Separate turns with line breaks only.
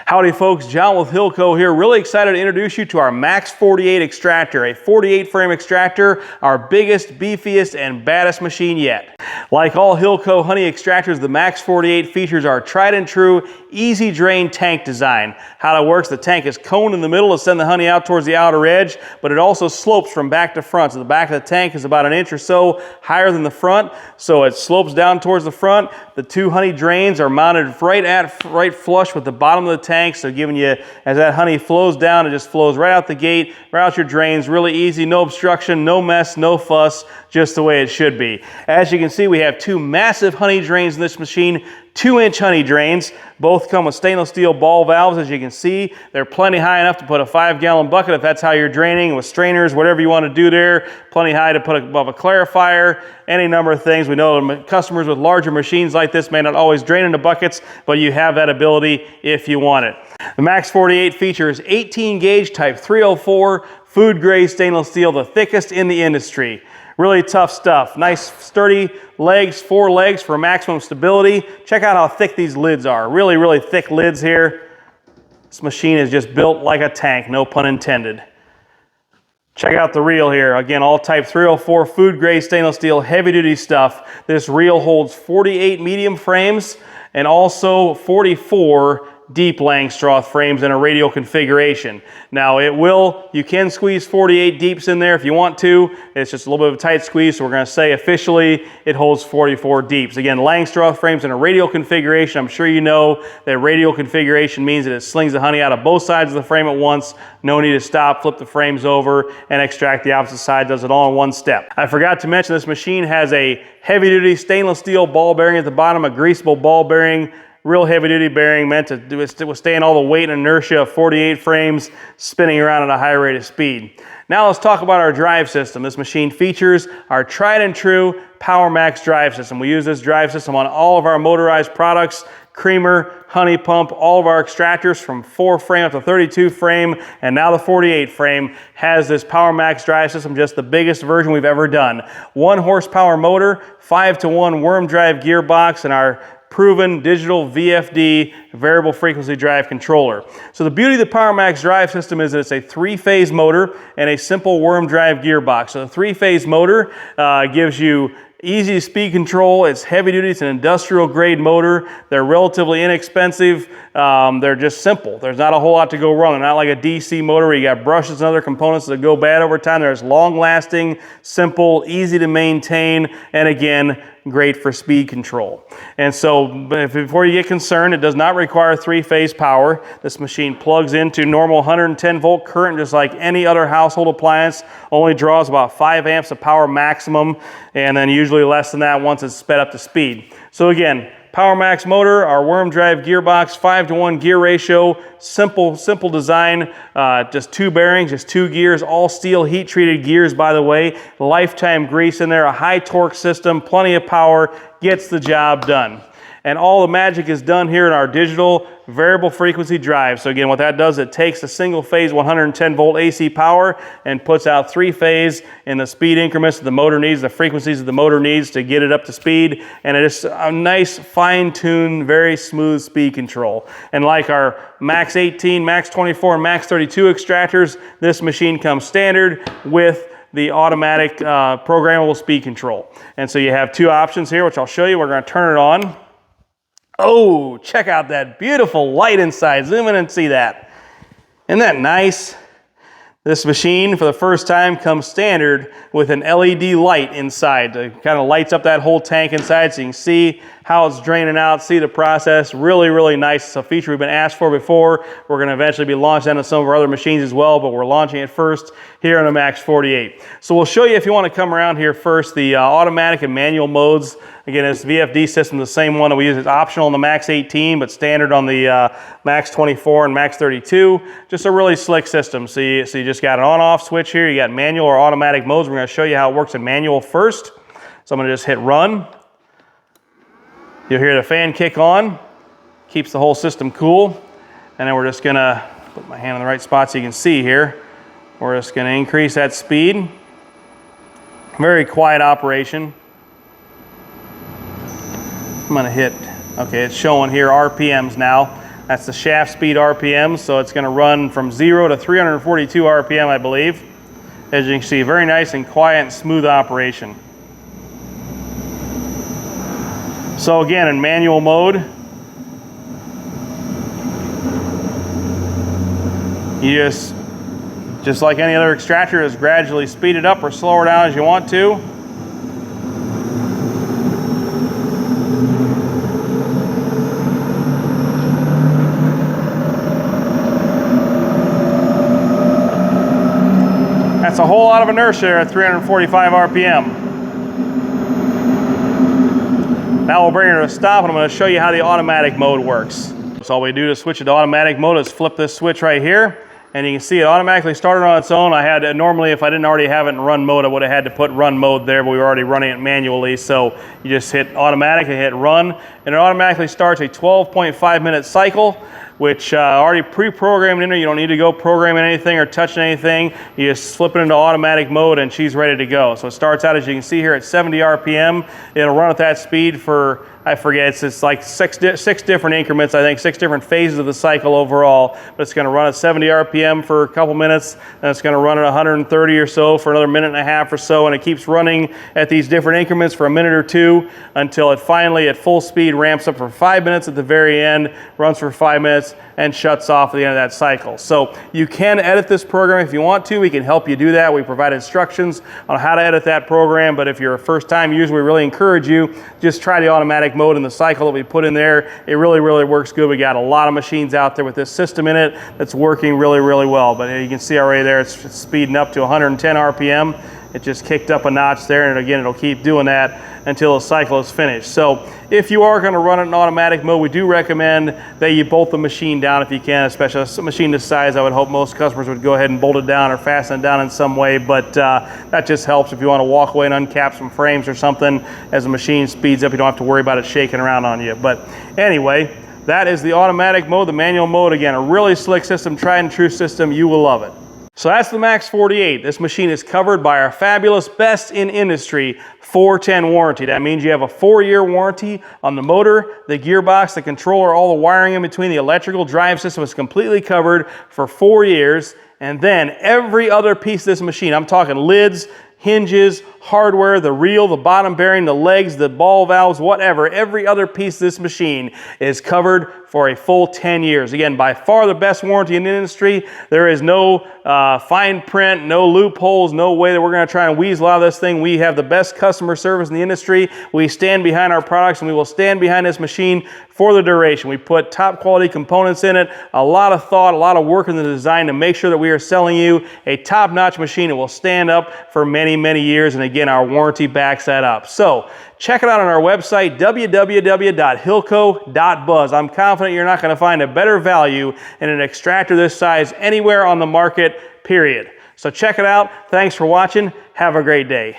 Howdy folks, John with HillCo here. Really excited to introduce you to our MAXX48 extractor, a 48 frame extractor, our biggest, beefiest, and baddest machine yet. Like all HillCo honey extractors, the MAXX48 features our tried and true, easy drain tank design. How it works, the tank is coned in the middle to send the honey out towards the outer edge, but it also slopes from back to front. So the back of the tank is about an inch or so higher than the front, so it slopes down towards the front. The two honey drains are mounted right flush with the bottom of the tank, so giving you, as that honey flows down, it just flows right out the gate, right out your drains. Really easy, no obstruction, no mess, no fuss, just the way it should be. As you can see, we have two massive honey drains in this machine, 2-inch honey drains. Both come with stainless steel ball valves. As you can see, they're plenty high enough to put a 5-gallon bucket if that's how you're draining, with strainers, whatever you want to do there. Plenty high to put above a clarifier, any number of things. We know customers with larger machines like this may not always drain into buckets, but you have that ability if you want it. The MAXX48 features 18 gauge type 304 food grade stainless steel, the thickest in the industry. Really tough stuff. Nice sturdy legs, 4 legs for maximum stability. Check out how thick these lids are. Really, really thick lids here. This machine is just built like a tank, no pun intended. Check out the reel here. Again, all type 304 food grade stainless steel, heavy duty stuff. This reel holds 48 medium frames and also 44 deep Langstroth frames in a radial configuration. Now you can squeeze 48 deeps in there if you want to. It's just a little bit of a tight squeeze, so we're going to say officially it holds 44 deeps. Again, Langstroth frames in a radial configuration. I'm sure you know that radial configuration means that it slings the honey out of both sides of the frame at once. No need to stop, flip the frames over, and extract the opposite side. Does it all in one step. I forgot to mention this machine has a heavy-duty stainless steel ball bearing at the bottom, a greasable ball bearing. Real heavy-duty bearing meant to withstand all the weight and inertia of 48 frames spinning around at a high rate of speed. Now let's talk about our drive system. This machine features our tried and true PowerMaxx drive system. We use this drive system on all of our motorized products, creamer, honey pump, all of our extractors from 4 frame up to 32 frame, and now the 48 frame has this PowerMaxx drive system, just the biggest version we've ever done. 1 horsepower motor, 5-to-1 worm drive gearbox, and our proven digital VFD variable frequency drive controller. So the beauty of the PowerMaxx drive system is that it's a 3-phase motor and a simple worm drive gearbox. So the 3-phase motor gives you easy speed control. It's heavy duty. It's an industrial grade motor. They're relatively inexpensive. They're just simple. There's not a whole lot to go wrong. They're not like a DC motor where you got brushes and other components that go bad over time. They're just long lasting, simple, easy to maintain, and again, great for speed control. And so before you get concerned, it does not require 3-phase power. This machine plugs into normal 110 volt current just like any other household appliance. Only draws about 5 amps of power maximum, and then usually less than that once it's sped up to speed. So again, PowerMaxx motor, our worm drive gearbox, 5-to-1 gear ratio, simple design, just 2 bearings, just 2 gears, all steel heat treated gears, by the way, lifetime grease in there, a high torque system, plenty of power, gets the job done. And all the magic is done here in our digital variable frequency drive. So again, what that does, it takes a single phase 110 volt AC power and puts out 3-phase in the speed increments that the motor needs, the frequencies that the motor needs to get it up to speed. And it is a nice fine-tuned, very smooth speed control. And like our MAXX18, MAXX24, and MAXX32 extractors, this machine comes standard with the automatic programmable speed control. And so you have 2 options here, which I'll show you. We're going to turn it on. Oh, check out that beautiful light inside. Zoom in and see that. Isn't that nice? This machine, for the first time, comes standard with an LED light inside. It kind of lights up that whole tank inside so you can see how it's draining out, see the process. Really, really nice. It's a feature we've been asked for before. We're going to eventually be launching that on some of our other machines as well, but we're launching it first here on the MAXX48. So we'll show you, if you want to come around here first, the automatic and manual modes. Again, this VFD system, the same one that we use. It's optional on the MAXX18, but standard on the MAXX24 and MAXX32. Just a really slick system. So you just got an on-off switch here. You got manual or automatic modes. We're going to show you how it works in manual first. So I'm going to just hit run. You'll hear the fan kick on. Keeps the whole system cool. And then we're just going to put my hand in the right spot so you can see here. We're just going to increase that speed. Very quiet operation. I'm going to hit, okay, it's showing here RPMs now. That's the shaft speed RPM, so it's going to run from 0 to 342 RPM, I believe. As you can see, very nice and quiet and smooth operation. So again, in manual mode, you just like any other extractor, is gradually speed it up or slow it down as you want to. That's a whole lot of inertia there at 345 RPM. Now we'll bring her to a stop, and I'm going to show you how the automatic mode works. So all we do to switch it to automatic mode is flip this switch right here, and you can see it automatically started on its own. I had to, normally if I didn't already have it in run mode, I would have had to put run mode there, but we were already running it manually. So you just hit automatic and hit run, and it automatically starts a 12.5 minute cycle, which already pre-programmed in there. You don't need to go programming anything or touching anything. You just flip it into automatic mode and she's ready to go. So it starts out, as you can see here, at 70 RPM. It'll run at that speed for, I forget, it's like six different increments, I think, 6 different phases of the cycle overall. But it's gonna run at 70 RPM for a couple minutes, and it's gonna run at 130 or so for another minute and a half or so, and it keeps running at these different increments for a minute or two until it finally, at full speed, ramps up for 5 minutes at the very end, runs for 5 minutes, and shuts off at the end of that cycle. So you can edit this program if you want to. We can help you do that. We provide instructions on how to edit that program, but if you're a first-time user, we really encourage you, just try the automatic mode in the cycle that we put in there. It really, really works good. We got a lot of machines out there with this system in it that's working really, really well. But you can see already there, it's speeding up to 110 RPM. It just kicked up a notch there, and again, it'll keep doing that until the cycle is finished. So if you are going to run it in automatic mode, we do recommend that you bolt the machine down if you can, especially a machine this size. I would hope most customers would go ahead and bolt it down or fasten it down in some way, but that just helps if you want to walk away and uncap some frames or something. As the machine speeds up, you don't have to worry about it shaking around on you. But anyway, that is the automatic mode. The manual mode, again, a really slick system, tried and true system. You will love it. So that's the MAXX48. This machine is covered by our fabulous best in industry 410 warranty. That means you have a 4-year warranty on the motor, the gearbox, the controller, all the wiring in between, the electrical drive system is completely covered for 4 years. And then every other piece of this machine, I'm talking lids, hinges, hardware, the reel, the bottom bearing, the legs, the ball valves, whatever, every other piece of this machine is covered for a full 10 years. Again, by far the best warranty in the industry. There is no fine print, no loopholes, no way that we're going to try and weasel out of this thing. We have the best customer service in the industry. We stand behind our products, and we will stand behind this machine for the duration. We put top quality components in it, a lot of thought, a lot of work in the design to make sure that we are selling you a top-notch machine that will stand up for many, many years. And again, our warranty backs that up. So check it out on our website, www.hillco.buzz. I'm confident you're not going to find a better value in an extractor this size anywhere on the market, period. So check it out. Thanks for watching. Have a great day.